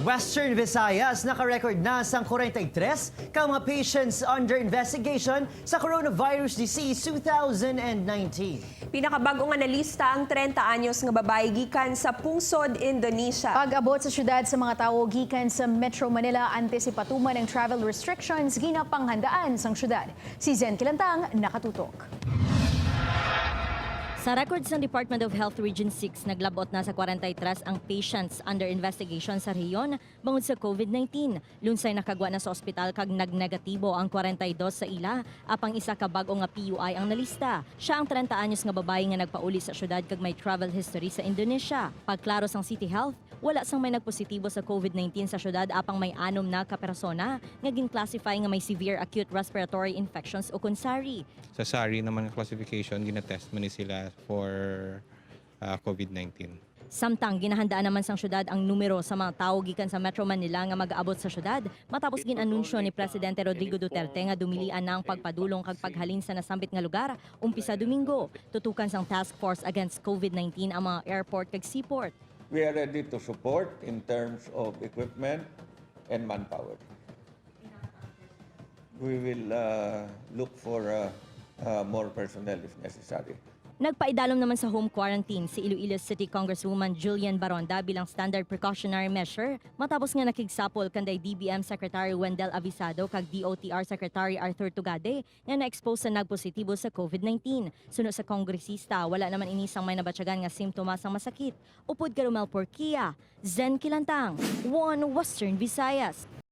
Western Visayas naka-record na sang 43 ka mga patients under investigation sa coronavirus disease 2019. Pinakabagong analista ang 30 anyos nga babae gikan sa Pungsod, Indonesia. Pag-abot sa syudad sa mga tawo gikan sa Metro Manila antisipatuman ng travel restrictions ginapanghandaan sang syudad. Si Zen Kilantang nakatutok. Sa records ng Department of Health Region 6, naglabot na sa 43 ang patients under investigation sa rehiyon bangod sa COVID-19. Lunsay nakagwa na sa ospital kag nagnegatibo ang 42 sa ila, apang isa ka bag-o nga PUI ang nalista. Siya ang 30 anyos nga babae nga nagpauli sa syudad kag may travel history sa Indonesia. Pagklaro sang City Health, wala sang may nagpositibo sa COVID-19 sa syudad, apang may 6 na ka persona nga gin-classify nga may severe acute respiratory infections o kunsari. Sa SARI naman ang classification, ginatest man ni sila for COVID-19. Samtang ginahandaan naman sang syudad ang numero sa mga tawo gikan sa Metro Manila nga mag-aabot sa syudad matapos ginanunsyo ni Presidente Rodrigo Duterte nga dumilian na ang pagpadulong kag paghalin sa nasambit nga lugar umpisa Domingo. Tutukan sang Task Force Against COVID-19 ang mga airport kag seaport. We are ready to support in terms of equipment and manpower. We will look for more personnel if necessary. Nagpaidalom naman sa home quarantine si Iloilo City Congresswoman Julian Baronda bilang standard precautionary measure matapos nga nakigsapol kanday DBM Secretary Wendell Avisado kag DOTR Secretary Arthur Tugade nga na-expose sa nagpositibo sa COVID-19. Suno sa kongresista, wala naman inisang may nabatyagan nga simptomas ang masakit. Upod Carumel Porquia, Zen Kilantang, One Western Visayas.